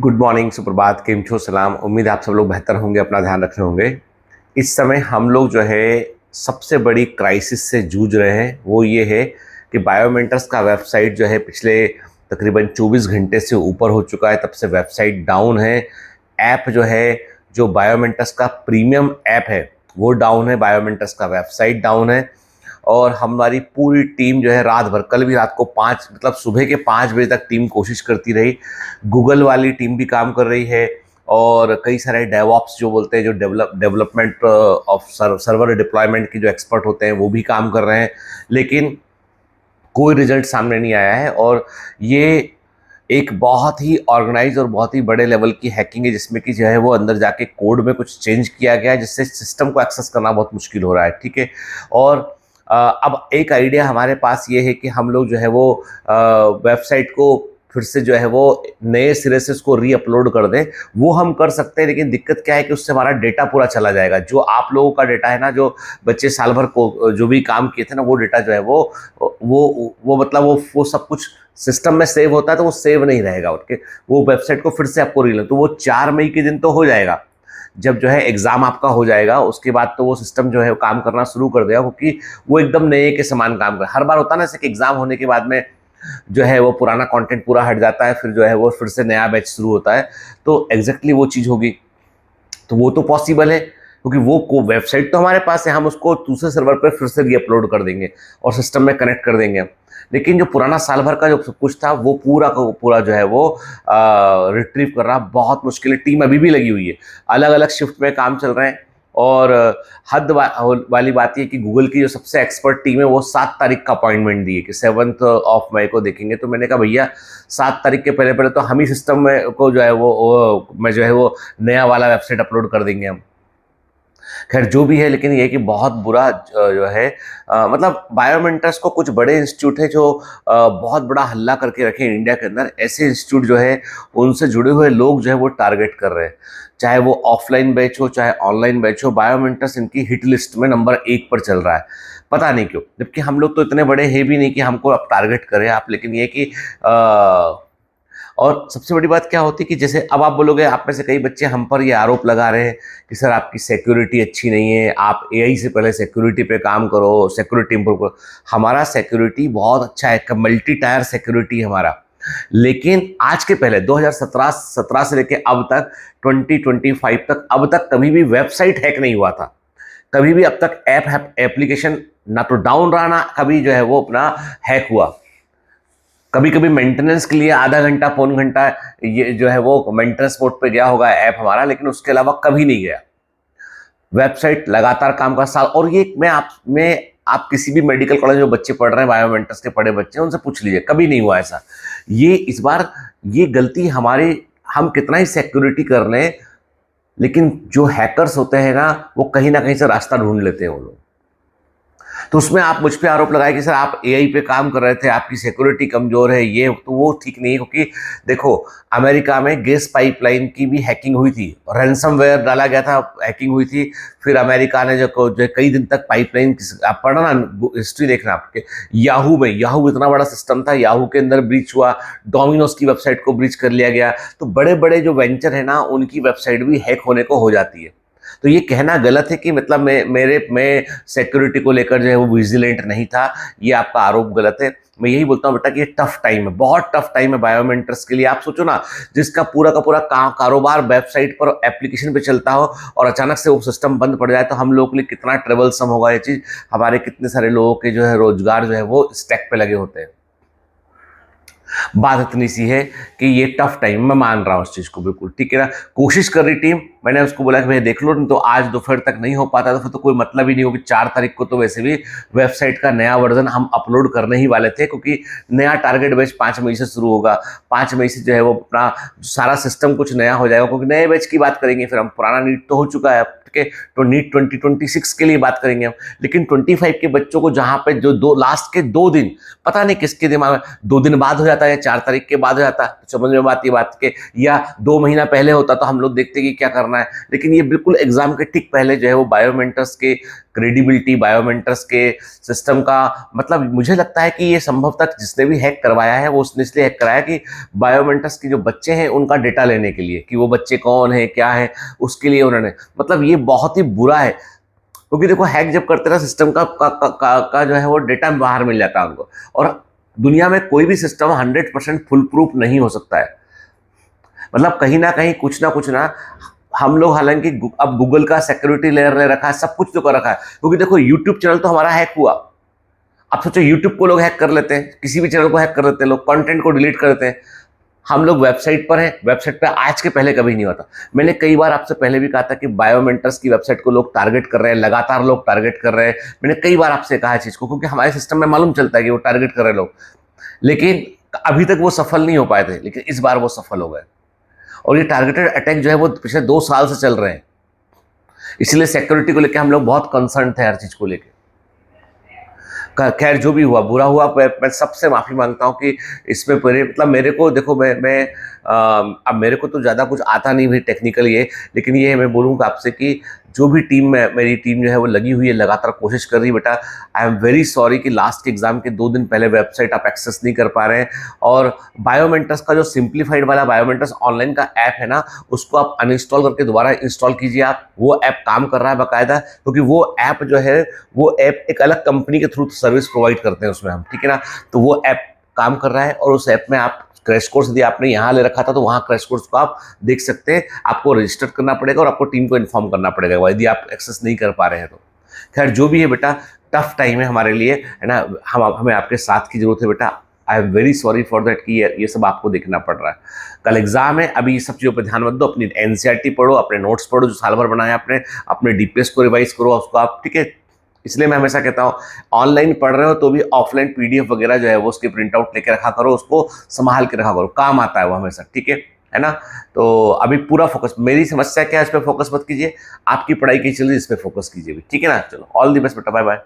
Good morning, सुप्रभात, केम छो, सलाम। उम्मीद है आप सब लोग बेहतर होंगे, अपना ध्यान रख रहे होंगे। इस समय हम लोग जो है सबसे बड़ी क्राइसिस से जूझ रहे हैं। वो ये है कि बायोमेंटर्स का वेबसाइट जो है पिछले तकरीबन 24 घंटे से ऊपर हो चुका है, तब से वेबसाइट डाउन है। ऐप जो है, जो बायोमेंटर्स का प्रीमियम ऐप है, वो डाउन है, बायोमेंटर्स का वेबसाइट डाउन है। और हमारी पूरी टीम जो है रात भर, कल भी रात को 5 मतलब सुबह के 5 बजे तक टीम कोशिश करती रही। गूगल वाली टीम भी काम कर रही है और कई सारे डेवऑप्स जो बोलते हैं, जो डेवलपमेंट ऑफ सर्वर डिप्लॉयमेंट के जो एक्सपर्ट होते हैं, वो भी काम कर रहे हैं, लेकिन कोई रिजल्ट सामने नहीं आया है। और ये एक बहुत ही ऑर्गेनाइज और बहुत ही बड़े लेवल की हैकिंग है, जिसमें कि जो है वो अंदर जाके कोड में कुछ चेंज किया गया है, जिससे सिस्टम को एक्सेस करना बहुत मुश्किल हो रहा है। ठीक है। और अब एक आइडिया हमारे पास ये है कि हम लोग जो है वो वेबसाइट को फिर से जो है वो नए सिरे से उसको री अपलोड कर दें। वो हम कर सकते हैं, लेकिन दिक्कत क्या है कि उससे हमारा डेटा पूरा चला जाएगा। जो आप लोगों का डेटा है ना, जो बच्चे साल भर को जो भी काम किए थे ना, वो डेटा जो है वो मतलब वो सब कुछ सिस्टम में सेव होता है, तो वो सेव नहीं रहेगा उनके। वो वेबसाइट को फिर से आपको रील, तो वो 4 मई के दिन तो हो जाएगा, जब जो है एग्जाम आपका हो जाएगा। उसके बाद तो वो सिस्टम जो है वो काम करना शुरू कर देगा, क्योंकि वो एकदम नए के समान काम कर। हर बार होता है ना, जैसे कि एग्जाम होने के बाद में जो है वो पुराना कंटेंट पूरा हट जाता है, फिर जो है वो फिर से नया बैच शुरू होता है। तो एग्जैक्टली वो चीज़ होगी। तो वो तो पॉसिबल है, क्योंकि वो वेबसाइट तो हमारे पास है, हम उसको दूसरे सर्वर पर फिर से री अपलोड कर देंगे और सिस्टम में कनेक्ट कर देंगे। लेकिन जो पुराना साल भर का जो सब कुछ था, वो पूरा का पूरा जो है वो रिट्रीव करना बहुत मुश्किल है। टीम अभी भी लगी हुई है, अलग अलग शिफ्ट में काम चल रहे हैं। और वाली बात ये कि गूगल की जो सबसे एक्सपर्ट टीम है, वो 7 तारीख का अपॉइंटमेंट दी है कि 7 मई को देखेंगे। तो मैंने कहा भैया 7 तारीख के पहले पहले तो हम ही सिस्टम में को जो है मैं जो है वो नया वाला वेबसाइट अपलोड कर देंगे हम। खैर जो भी है, लेकिन ये कि बहुत बुरा जो है मतलब बायोमेंटर्स को कुछ बड़े इंस्टीट्यूट है जो बहुत बड़ा हल्ला करके रखे हैं इंडिया के अंदर। ऐसे इंस्टीट्यूट जो है, उनसे जुड़े हुए लोग जो है वो टारगेट कर रहे हैं, चाहे वो ऑफलाइन बैच हो चाहे ऑनलाइन बैच हो। बायोमेंटर्स इनकी हिट लिस्ट में नंबर 1 पर चल रहा है, पता नहीं क्यों। जबकि हम लोग तो इतने बड़े हैं भी नहीं कि हमको अब टारगेट करें आप। लेकिन ये कि और सबसे बड़ी बात क्या होती है कि जैसे अब आप बोलोगे, आप में से कई बच्चे हम पर ये आरोप लगा रहे हैं कि सर आपकी सिक्योरिटी अच्छी नहीं है, आप एआई से पहले सिक्योरिटी पे काम करो, सिक्योरिटी इंप्रूव करो। हमारा सिक्योरिटी बहुत अच्छा है, मल्टी टायर सिक्योरिटी हमारा। लेकिन आज के पहले 2017 से लेके अब तक 2025 तक, अब तक कभी भी वेबसाइट हैक नहीं हुआ था। कभी भी अब तक एप्लीकेशन ना तो डाउन रहा, ना कभी जो है वो अपना हैक हुआ। कभी कभी मेंटेनेंस के लिए आधा घंटा पौन घंटा ये जो है वो मेंटेनेंस मोड पे गया होगा ऐप हमारा, लेकिन उसके अलावा कभी नहीं गया। वेबसाइट लगातार काम का साल। और ये आप किसी भी मेडिकल कॉलेज में बच्चे पढ़ रहे हैं, बायोमेंटर्स के पढ़े बच्चे, उनसे पूछ लीजिए, कभी नहीं हुआ ऐसा। ये इस बार ये गलती हमारी, हम कितना ही सिक्योरिटी कर लें, लेकिन जो हैकर्स होते हैं ना, वो कहीं ना कहीं से रास्ता ढूंढ लेते हैं वो लोग। तो उसमें आप मुझ पे आरोप लगाए कि सर आप एआई पे काम कर रहे थे, आपकी सिक्योरिटी कमजोर है, ये तो वो ठीक नहीं है। क्योंकि देखो, अमेरिका में गैस पाइपलाइन की भी हैकिंग हुई थी, रैंसमवेयर डाला गया था, हैकिंग हुई थी। फिर अमेरिका ने जो कई दिन तक पाइपलाइन, आप पढ़ना ना, हिस्ट्री देखना आपके। याहू इतना बड़ा सिस्टम था, याहू के अंदर ब्रीच हुआ, डोमिनोज की वेबसाइट को ब्रीच कर लिया गया। तो बड़े बड़े जो वेंचर है ना, उनकी वेबसाइट भी हैक होने को हो जाती है। तो ये कहना गलत है कि मतलब मैं सिक्योरिटी को लेकर जो है वो विजिलेंट नहीं था, ये आपका आरोप गलत है। मैं यही बोलता हूँ बेटा कि ये टफ टाइम है, बहुत टफ टाइम है बायोमेंटर्स के लिए। आप सोचो ना, जिसका पूरा का पूरा कारोबार वेबसाइट पर एप्लीकेशन पे चलता हो और अचानक से वो सिस्टम बंद पड़ जाए, तो हम लोगों के लिए कितना ट्रेबलसम होगा ये चीज़। हमारे कितने सारे लोगों के जो है रोजगार जो है वो स्टैक पे लगे होते हैं। बात इतनी सी है कि ये टफ टाइम, मैं मान रहा हूँ उस चीज़ को, बिल्कुल ठीक है ना। कोशिश कर रही टीम, मैंने उसको बोला कि भैया देख लो, नहीं तो आज दोपहर तक नहीं हो पाता तो फिर तो कोई मतलब ही नहीं होगी। 4 तारीख को तो वैसे भी वेबसाइट का नया वर्जन हम अपलोड करने ही वाले थे, क्योंकि नया टारगेट बैच 5 मई से शुरू होगा। 5 मई से जो है वो अपना सारा सिस्टम कुछ नया हो जाएगा, क्योंकि नए बैच की बात करेंगे फिर हम। पुराना नीट तो हो चुका है, ठीक है, तो नीट 2026 के लिए बात करेंगे हम। लेकिन 25 के बच्चों को जहाँ पे जो लास्ट के 2 दिन, पता नहीं किसके दिमाग में 2 दिन बाद हो जाता है या 4 तारीख के बाद हो जाता है, तो समझ में आती है बात के, या 2 महीना पहले होता तो हम लोग देखते कि क्या करना करना है, लेकिन ये बिल्कुल एग्जाम के ठीक पहले जो है वो बायोमेंटर्स के क्रेडिबिलिटी, बायोमेंटर्स के सिस्टम का मतलब मुझे लगता है कि ये संभव तक जिसने भी हैक करवाया है वो उसने इसलिए हैक कराया कि बायोमेंटर्स के जो बच्चे हैं उनका डेटा लेने के लिए, कि वो बच्चे कौन है क्या है उसके लिए उन्होंने, मतलब ये बहुत ही बुरा है। क्योंकि देखो हैक जब करते ना सिस्टम का जो है वो डेटा बाहर मिल जाता है उनको, और दुनिया में कोई भी सिस्टम 100% फुल प्रूफ नहीं हो सकता है। मतलब कहीं ना कहीं कुछ ना हम लोग, हालांकि अब गूगल का सिक्योरिटी लेयर ले रखा है, सब कुछ तो कर रखा है, क्योंकि देखो यूट्यूब चैनल तो हमारा हैक हुआ। आप सोचो यूट्यूब को लोग हैक कर लेते हैं, किसी भी चैनल को हैक कर लेते हैं लोग, कंटेंट को डिलीट कर देते हैं। हम लोग वेबसाइट पर हैं, वेबसाइट पे आज के पहले कभी नहीं होता। मैंने कई बार आपसे पहले भी कहा था कि बायोमेंटर्स की वेबसाइट को लोग टारगेट कर रहे हैं, लगातार लोग टारगेट कर रहे हैं। मैंने कई बार आपसे कहा है चीज को, क्योंकि हमारे सिस्टम में मालूम चलता है कि वो टारगेट कर रहे हैं लोग, लेकिन अभी तक वो सफल नहीं हो पाए थे, लेकिन इस बार वो सफल हो गए। और ये टारगेटेड अटैक जो है वो पिछले 2 साल से चल रहे हैं, इसलिए सिक्योरिटी को लेकर हम लोग बहुत कंसर्न थे हर चीज को लेकर। खैर जो भी हुआ बुरा हुआ, मैं सबसे माफी मांगता हूँ कि इसमें मतलब मेरे को देखो, मैं अब मेरे को तो ज़्यादा कुछ आता नहीं भाई टेक्निकल ये, लेकिन ये मैं बोलूँगा आपसे कि जो भी टीम में मेरी टीम जो है वो लगी हुई है, लगातार कोशिश कर रही है बेटा। आई एम वेरी सॉरी कि लास्ट एग्जाम के 2 दिन पहले वेबसाइट आप एक्सेस नहीं कर पा रहे हैं। और बायोमेंटर्स का जो सिंप्लीफाइड वाला बायोमेंटर्स ऑनलाइन का ऐप है ना, उसको आप अनइंस्टॉल करके दोबारा इंस्टॉल कीजिए। आप वो ऐप काम कर रहा है बाकायदा, क्योंकि वो ऐप जो है वो ऐप एक अलग कंपनी के थ्रू सर्विस प्रोवाइड करते हैं उसमें हम, ठीक है ना। तो वो ऐप काम कर रहा है, और उस ऐप में आप क्रैश कोर्स यदि आपने यहाँ ले रखा था तो वहाँ क्रैश कोर्स को आप देख सकते हैं। आपको रजिस्टर करना पड़ेगा और आपको टीम को इन्फॉर्म करना पड़ेगा यदि आप एक्सेस नहीं कर पा रहे हैं तो। खैर जो भी है बेटा, टफ टाइम है हमारे लिए, है ना। हमें आपके साथ की जरूरत है बेटा। I am very sorry for that कि ये सब आपको देखना पड़ रहा है। कल एग्जाम है, अभी ये सब चीज़ों पर ध्यान मत दो। अपनी एनसीईआरटी पढ़ो, अपने नोट्स पढ़ो जो साल भर बनाए आपने, अपने डीपीएस को रिवाइज करो उसको आप, ठीक है। इसलिए मैं हमेशा कहता हूँ ऑनलाइन पढ़ रहे हो तो भी ऑफलाइन पीडीएफ वगैरह जो है वो उसके प्रिंट आउट लेके रखा करो, उसको संभाल के रखा करो, काम आता है वो हमेशा, ठीक है ना। तो अभी पूरा फोकस, मेरी समस्या क्या है इस पर फोकस मत कीजिए, आपकी पढ़ाई की चल रही है इस पर फोकस कीजिए भी, ठीक है ना। चलो ऑल द बेस्ट बेटा, बाय बाय।